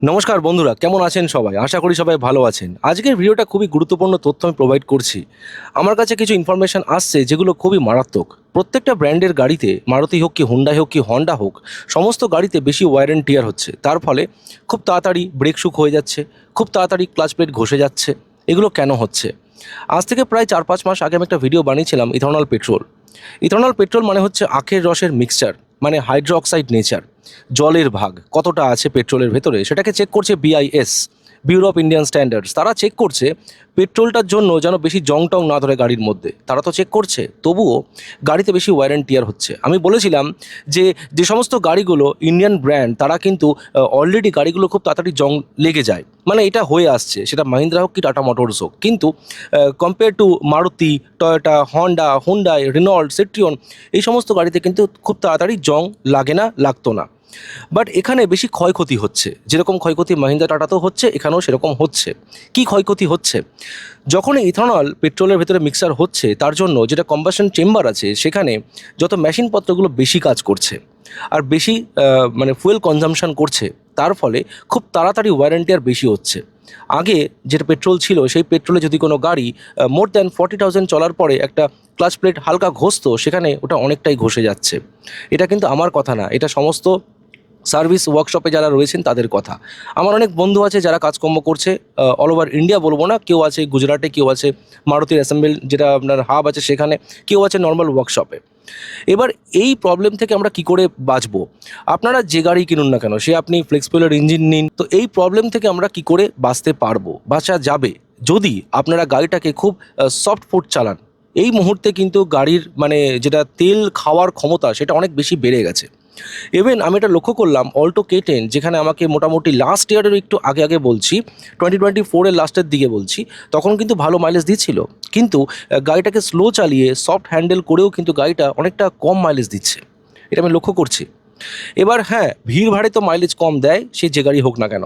নমস্কার বন্ধুরা, কেমন আছেন সবাই? আশা করি সবাই ভালো আছেন। আজকের ভিডিওটা খুবই গুরুত্বপূর্ণ তথ্য আমি প্রোভাইড করছি। আমার কাছে কিছু ইনফরমেশন আসছে যেগুলো খুবই মারাত্মক। প্রত্যেকটা ব্র্যান্ডের গাড়িতে, মারুতি হোক কি হুন্ডাই হোক কি হন্ডা হোক, সমস্ত গাড়িতে বেশি ওয়্যার অ্যান্ড টিয়ার হচ্ছে। তার ফলে খুব তাড়াতাড়ি ব্রেক শুক হয়ে যাচ্ছে, খুব তাড়াতাড়ি ক্লাচ প্লেট ঘষে যাচ্ছে। এগুলো কেন হচ্ছে? আজ থেকে প্রায় ৪-৫ মাস আগে আমি একটা ভিডিও বানিয়েছিলাম ইথানল পেট্রোল। ইথানল পেট্রোল মানে হচ্ছে আখের রসের মিক্সচার, মানে হাইড্রোক্সাইড নেচার। জলের ভাগ কতটা আছে পেট্রোলের ভেতরে সেটাকে চেক করছে BIS, bureau of Indian standards. তারা চেক করছে পেট্রোলটার জন্য যেন বেশি জং টং না ধরে গাড়ির মধ্যে। তারা তো চেক করছে, তবুও গাড়িতে বেশি ওয়্যার অ্যান্ড টিয়ার হচ্ছে। আমি বলেছিলাম যে যে সমস্ত গাড়িগুলো ইন্ডিয়ান ব্র্যান্ড, তারা কিন্তু অলরেডি গাড়িগুলো খুব তাড়াতাড়ি জং লেগে যায়, মানে এটা হয়ে আসছে, সেটা মাহিন্দ্রা হোক কি টাটা মোটরস হোক। কিন্তু compare to Maruti, Toyota, Honda, Hyundai, Renault, Citroen, এই সমস্ত গাড়িতে কিন্তু খুব তাড়াতাড়ি জং লাগে না, লাগতো না। বাট এখানে বেশি ক্ষয়ক্ষতি হচ্ছে। যেরকম ক্ষয়ক্ষতি মাহিন্দ্রা টাটাতেও হচ্ছে, এখানেও সেরকম হচ্ছে। কি ক্ষয়ক্ষতি হচ্ছে? যখন ইথানল পেট্রোলের ভেতরে মিক্সার হচ্ছে, তার জন্য যেটা কম্বাশন চেম্বার আছে, সেখানে যত মেশিনপত্রগুলো বেশি কাজ করছে আর বেশি মানে ফুয়েল কনজাম্পশন করছে, তার ফলে খুব তাড়াতাড়ি ওয়ারেন্টি আর বেশি হচ্ছে। আগে যেটা পেট্রোল ছিল, সেই পেট্রোলে যদি কোনো গাড়ি মোর দ্যান 40,000 চলার পরে একটা ক্লাচ প্লেট হালকা ঘষতো, সেখানে ওটা অনেকটাই ঘষে যাচ্ছে। এটা কিন্তু আমার কথা না, এটা সমস্ত সার্ভিস ওয়ার্কশপে যারা রয়েছেন তাদের কথা। আমার অনেক বন্ধু আছে যারা কাজকর্ম করছে অল ওভার ইন্ডিয়া বলবো না, কেউ আছে গুজরাটে, কেউ আছে মারুতির অ্যাসেম্বল যেটা আপনার হাব আছে সেখানে, কেউ আছে নর্মাল ওয়ার্কশপে। এবার এই প্রবলেম থেকে আমরা কি করে বাঁচবো? আপনারা যে গাড়ি কিনুন না কেন, সে আপনি ফ্লেক্সিবলের ইঞ্জিন নিন, তো এই প্রবলেম থেকে আমরা কি করে বাঁচতে পারবো, বাঁচা যাবে যদি আপনারা গাড়িটাকে খুব সফট ফুড চালান। এই মুহূর্তে কিন্তু গাড়ির মানে যেটা তেল খাওয়ার ক্ষমতা, সেটা অনেক বেশি বেড়ে গেছে। ইভেন আমি এটা লক্ষ্য করলাম অল্টো K10, যেখানে আমাকে মোটামুটি লাস্ট ইয়ারেরও একটু আগে আগে বলছি, 2024-এর লাস্টের দিকে বলছি, তখন কিন্তু ভালো মাইলেজ দিচ্ছিল। কিন্তু গাড়িটাকে স্লো চালিয়ে সফট হ্যান্ডেল করেও কিন্তু গাড়িটা অনেকটা কম মাইলেজ দিচ্ছে। এটা আমি লক্ষ্য করছি। এবার হ্যাঁ, ভিড় ভাড়ে তো মাইলেজ কম দেয়, সে যে গাড়ি হোক না কেন।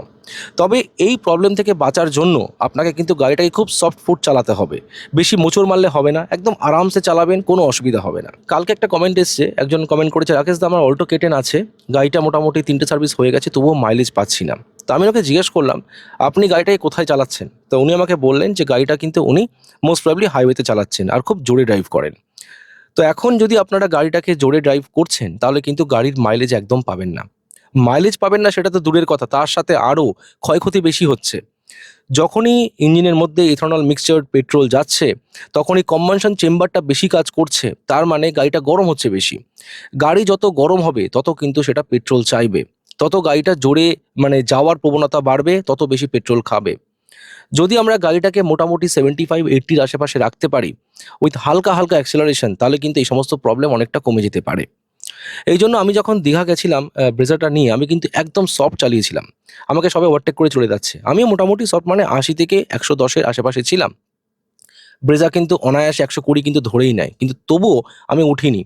তবে এই প্রবলেম থেকে বাঁচার জন্য আপনাকে কিন্তু গাড়িটাকে খুব সফট ফুড চালাতে হবে। বেশি মোচড় মারলে হবে না, একদম আরামসে চালাবেন, কোনো অসুবিধা হবে না। কালকে একটা কমেন্ট এসছে, একজন কমেন্ট করেছে, রাকেশ দা আমার অল্টো K10 আছে, গাড়িটা মোটামুটি 3টে সার্ভিস হয়ে গেছে, তবুও মাইলেজ পাচ্ছি না। তো আমি ওকে জিজ্ঞেস করলাম, আপনি গাড়িটাকে কোথায় চালাচ্ছেন? তো উনি আমাকে বললেন যে গাড়িটা কিন্তু উনি মোস্ট প্রবাবলি হাইওয়েতে চালাচ্ছেন আর খুব জোরে ড্রাইভ করেন। তো এখন যদি আপনারা গাড়িটাকে জোরে ড্রাইভ করছেন, তাহলে কিন্তু গাড়ির মাইলেজ একদম পাবেন না। মাইলেজ পাবেন না সেটা তো দূরের কথা, তার সাথে আরও ক্ষয়ক্ষতি বেশি হচ্ছে। যখনই ইঞ্জিনের মধ্যে ইথানল মিক্সচার পেট্রোল যাচ্ছে, তখনই কম্বাশন চেম্বারটা বেশি কাজ করছে, তার মানে গাড়িটা গরম হচ্ছে বেশি। গাড়ি যত গরম হবে তত কিন্তু সেটা পেট্রোল চাইবে, তত গাড়িটা জোরে মানে যাওয়ার প্রবণতা বাড়বে, তত বেশি পেট্রোল খাবে। যদি আমরা গাড়িটাকে মোটামুটি 75-80-র আশেপাশে রাখতে পারি উইথ হালকা হালকা অ্যাক্সেলারেশন, তাহলে কিন্তু এই সমস্ত প্রবলেম অনেকটা কমে যেতে পারে। এই জন্য আমি যখন দীঘা গেছিলাম ব্রেজাটা নিয়ে, আমি কিন্তু একদম সফট চালিয়েছিলাম। আমাকে সবাই ওভারটেক করে চলে যাচ্ছে, আমিও মোটামুটি সফট মানে 80 থেকে 110-এর আশেপাশে ছিলাম। ব্রেজা কিন্তু অনায়াসে 120 কিন্তু ধরেই নেয়, কিন্তু তবুও আমি উঠিনি।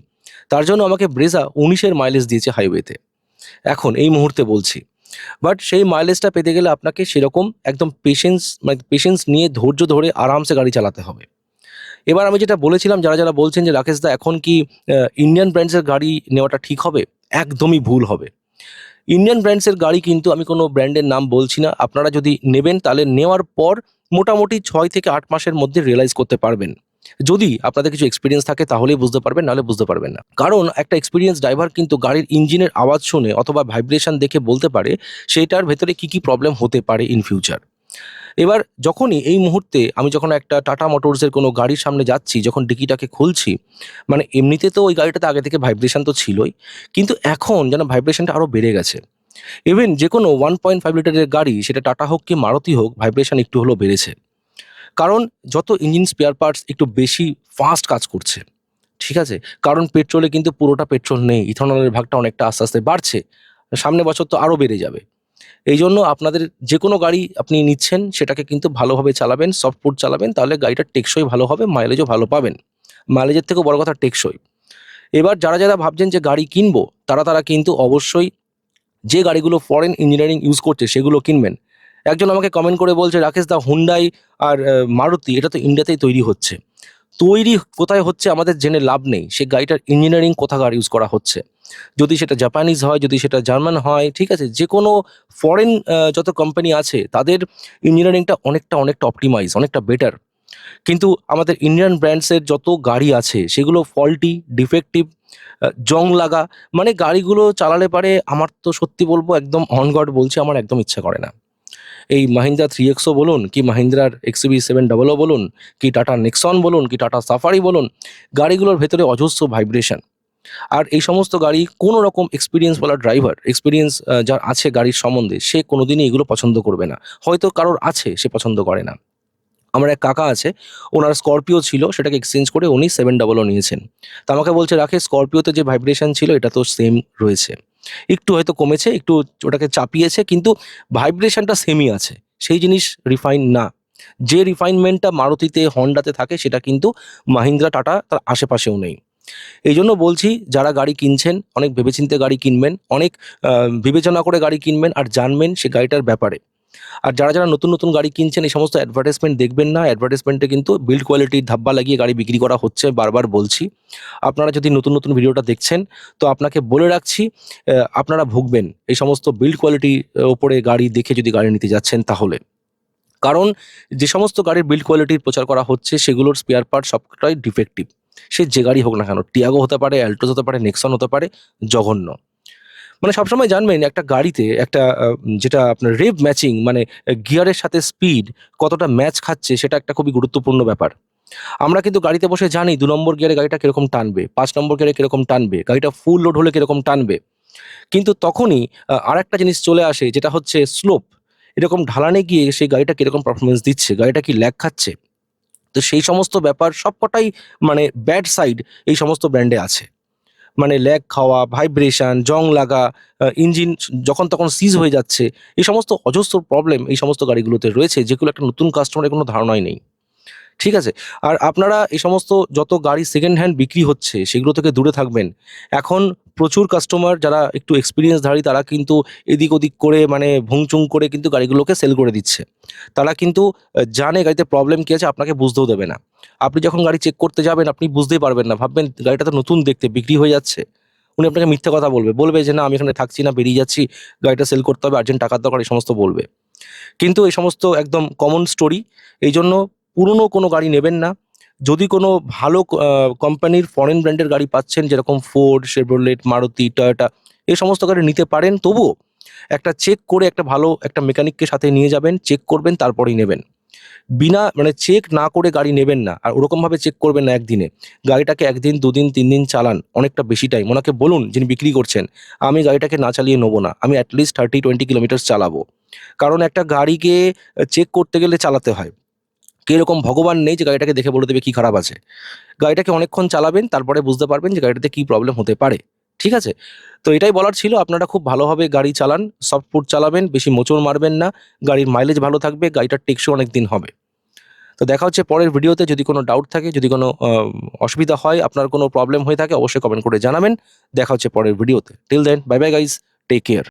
তার জন্য আমাকে ব্রেজা 19-এর মাইলেজ দিয়েছে হাইওয়েতে, এখন এই মুহূর্তে বলছি। বাট সেই মাইলেজটা পেতে গেলে আপনাকে সেরকম একদম পেশেন্স নিয়ে ধৈর্য ধরে আরামসে গাড়ি চালাতে হবে। এবার আমি যেটা বলেছিলাম, যারা যারা বলছেন যে রাকেশ দা এখন কি ইন্ডিয়ান ব্র্যান্ডসের গাড়ি নেওয়াটা ঠিক হবে, একদমই ভুল হবে। ইন্ডিয়ান ব্র্যান্ডসের গাড়ি কিন্তু, আমি কোনো ব্র্যান্ডের নাম বলছি না, আপনারা যদি নেবেন তাহলে নেওয়ার পর মোটামুটি 6 থেকে 8 মাসের মধ্যে রিয়েলাইজ করতে পারবেন। যদি আপনাদের কিছু এক্সপিরিয়েন্স থাকে তাহলেই বুঝতে পারবেন, নাহলে বুঝতে পারবেন না। কারণ একটা এক্সপিরিয়েন্স ড্রাইভার কিন্তু গাড়ির ইঞ্জিনের আওয়াজ শুনে অথবা ভাইব্রেশন দেখে বলতে পারে সেটার ভেতরে কি কি প্রবলেম হতে পারে ইন ফিউচার। এবার যখনই এই মুহূর্তে আমি যখন একটা টাটা মোটরসের কোনো গাড়ির সামনে যাচ্ছি, যখন ডিকিটাকে খুলছি, মানে এমনিতে তো ওই গাড়িটাতে আগে থেকে ভাইব্রেশন তো ছিলই, কিন্তু এখন যেন ভাইব্রেশনটা আরও বেড়ে গেছে। ইভেন যে কোনো 1.5 লিটারের গাড়ি, সেটা টাটা হোক কি মারুতি হোক, ভাইব্রেশন একটু হলেও বেড়েছে। কারণ যত ইঞ্জিন স্পেয়ার পার্টস একটু বেশি ফাস্ট কাজ করছে, ঠিক আছে? কারণ পেট্রোলে কিন্তু পুরোটা পেট্রোল নেই, ইথানলের ভাগটা অনেকটা আস্তে আস্তে বাড়ছে, সামনের বছর তো আরও বেড়ে যাবে। এই জন্য আপনাদের যে কোনো গাড়ি আপনি নিচ্ছেন, সেটাকে কিন্তু ভালোভাবে চালাবেন, সফট ফুড চালাবেন, তাহলে গাড়িটার টেকসই ভালো হবে, মাইলেজও ভালো পাবেন। মাইলেজের থেকেও বড় কথা টেকসই। এবার যারা যারা ভাবছেন যে গাড়ি কিনবো, তারা তারা কিন্তু অবশ্যই যে গাড়িগুলো ফরেন ইঞ্জিনিয়ারিং ইউজ করছে সেগুলো কিনবেন। একজন আমাকে কমেন্ট করে বলছে, রাকেশ দা হুন্ডাই আর মারুতি এটা তো ইন্ডিয়াতেই তৈরি হচ্ছে। তৈরি কোথায় হচ্ছে আমাদের জেনে লাভ নেই, সে গাড়িটার ইঞ্জিনিয়ারিং কোথাকার ইউজ করা হচ্ছে। যদি সেটা জাপানিজ হয়, যদি সেটা জার্মান হয়, ঠিক আছে, যে কোনো ফরেন যত কোম্পানি আছে তাদের ইঞ্জিনিয়ারিংটা অনেকটা অপটিমাইজ, অনেকটা বেটার। কিন্তু আমাদের ইন্ডিয়ান ব্র্যান্ডসের যত গাড়ি আছে সেগুলো ফল্টি, ডিফেক্টিভ, জং লাগা, মানে গাড়িগুলো চালালে পারে আমার তো সত্যি বলবো একদম অন গড বলছি, আমার একদম ইচ্ছা করে না। এই মাহিন্দ্রা 3XO বলুন, কি মাহিন্দ্রার XUV700 বলুন, কি টাটা নেক্সন বলুন, কি টাটা সাফারি বলুন, গাড়িগুলোর ভেতরে অজস্র ভাইব্রেশন। আর এই সমস্ত গাড়ি কোনো রকম এক্সপিরিয়েন্সওয়ালা ড্রাইভার, এক্সপিরিয়েন্স যার আছে গাড়ির সম্বন্ধে, সে কোনোদিনই এগুলো পছন্দ করবে না। হয়তো কারোর আছে, সে পছন্দ করে না। আমার এক কাকা আছে, ওনার স্করপিও ছিল, সেটাকে এক্সচেঞ্জ করে উনি 700 নিয়েছেন। তো আমাকে বলছে, রাখে স্করপিওতে যে ভাইব্রেশন ছিল এটা তো সেম রয়েছে, একটু হয়তো কমেছে, একটু ওটাকে চাপিয়েছে, কিন্তু ভাইব্রেশনটা সেমই আছে। সেই জিনিস রিফাইন না। যে রিফাইনমেন্টটা মারুতিতে, হন্ডাতে থাকে সেটা কিন্তু মাহিন্দ্রা, টাটা তার আশেপাশেও নেই। এই জন্য বলছি, যারা গাড়ি কিনছেন অনেক ভেবেচিন্তে গাড়ি কিনবেন, অনেক বিবেচনা করে গাড়ি কিনবেন, আর জানবেন সে গাড়িটার ব্যাপারে। আর যারা নতুন গাড়ি কিনছেন, এই সমস্ত অ্যাডভার্টাইজমেন্ট দেখবেন না। অ্যাডভার্টাইজমেন্টে কিন্তু বিল্ড কোয়ালিটির ধাব্বা লাগিয়ে গাড়ি বিক্রি করা হচ্ছে, বারবার বলছি। আপনারা যদি নতুন ভিডিওটা দেখছেন, তো আপনাকে বলে রাখছি, আপনারা ভুগবেন এই সমস্ত বিল্ড কোয়ালিটির ওপরে গাড়ি দেখে যদি গাড়ি নিতে যাচ্ছেন তাহলে। কারণ যে সমস্ত গাড়ির বিল্ড কোয়ালিটির প্রচার করা হচ্ছে সেগুলোর স্পেয়ার পার্ট সবকটাই ডিফেক্টিভ। সে যে গাড়ি হোক না কেন, টিয়াগো হতে পারে, অ্যাল্টোস হতে পারে, নেক্সন হতে পারে, জঘন্য। মানে সবসময় জানবেন একটা গাড়িতে একটা যেটা আপনার রেভ ম্যাচিং, মানে গিয়ারের সাথে স্পিড কতটা ম্যাচ খাচ্ছে, সেটা একটা খুবই গুরুত্বপূর্ণ ব্যাপার। আমরা কিন্তু গাড়িতে বসে জানি 2 নম্বর গিয়ারে গাড়িটা কিরকম টানবে, 5 নম্বর গিয়ারে কিরকম টানবে, গাড়িটা ফুল লোড হলে কিরকম টানবে। কিন্তু তখনই আরেকটা জিনিস চলে আসে, যেটা হচ্ছে স্লোপ। এরকম ঢালানে গিয়ে সেই গাড়িটা কিরকম পারফরমেন্স দিচ্ছে, গাড়িটা কি ল্যাগ খাচ্ছে। তো সেই সমস্ত ব্যাপার সবকটাই, মানে ব্যাড সাইড এই সমস্ত ব্র্যান্ডে আছে। মানে ল্যাগ খাওয়া, ভাইব্রেশন, জং লাগা, ইঞ্জিন যখন তখন সিজ হয়ে যাচ্ছে, এই সমস্ত অজস্র প্রবলেম এই সমস্ত গাড়িগুলোতে রয়েছে, যেগুলো একটা নতুন কাস্টমারের কোনো ধারণাই নেই। ঠিক আছে? আর আপনারা এই সমস্ত যত গাড়ি সেকেন্ড হ্যান্ড বিক্রি হচ্ছে সেগুলো থেকে দূরে থাকবেন। এখন প্রচুর কাস্টমার যারা একটু এক্সপেরিয়েন্সধারী, তারা কিন্তু এদিক ওদিক করে, মানে ভুংচুং করে কিন্তু গাড়িগুলোকে সেল করে দিচ্ছে। তারা কিন্তু জানে গাড়িতে প্রবলেম কী আছে, আপনাকে বুঝতেও দেবে না। আপনি যখন গাড়ি চেক করতে যাবেন আপনি বুঝতেই পারবেন না। ভাববেন গাড়িটা তো নতুন দেখতে, বিক্রি হয়ে যাচ্ছে। উনি আপনাকে মিথ্যা কথা বলবে। বলবে যে, "না, আমি এখানে থাকছি না, বেরিয়ে যাচ্ছি। গাড়িটা সেল করতে হবে, আর্জেন্ট টাকার দরকার", এই সমস্ত বলবে। কিন্তু এই সমস্ত একদম কমন স্টোরি। এইজন্য পুরনো কোনো গাড়ি নেবেন না। যদি কোনো ভালো কোম্পানির ফরেন ব্র্যান্ডের গাড়ি পাচ্ছেন, যেরকম ফোর্ড, শেভরলেট, মারুতি, টয়োটা, এই সমস্ত গাড়ি নিতে পারেন, তবুও একটা চেক করে একটা ভালো একটা মেকানিককে সাথে নিয়ে যাবেন, চেক করবেন, তারপরেই নেবেন। বিনা মানে চেক না করে গাড়ি নেবেন না। আর ওরকমভাবে চেক করবেন না একদিনে। গাড়িটাকে ১ দিন, ২ দিন, ৩ দিন চালান, অনেকটা বেশি টাইম। ওনাকে বলুন, যিনি বিক্রি করছেন, "আমি গাড়িটাকে না চালিয়ে নেবো না। আমি এট লিস্ট 30-20 কিলোমিটারস চালাবো।" কারণ একটা গাড়িকে চেক করতে গেলে চালাতে হয়। এরকম ভগবান নেই যে গাড়িটাকে দেখে বলে দেবে কি খারাপ আছে। গাড়িটাকে অনেকক্ষণ চালাবেন, তারপরে বুঝতে পারবেন যে গাড়িটাতে কি প্রবলেম হতে পারে। ঠিক আছে? তো এটাই বলার ছিল। আপনারা খুব ভালোভাবে গাড়ি চালান, সফট ফুড চালাবেন, বেশি মোচড় মারবেন না। গাড়ির মাইলেজ ভালো থাকবে, গাড়িটার টেকসই অনেকদিন হবে। তো দেখা হচ্ছে পরের ভিডিওতে। যদি কোনো ডাউট থাকে, যদি কোনো অসুবিধা হয়, আপনার কোনো প্রবলেম হয়ে থাকে, অবশ্যই কমেন্ট করে জানাবেন। দেখা হচ্ছে পরের ভিডিওতে। Till then, bye bye guys, take care.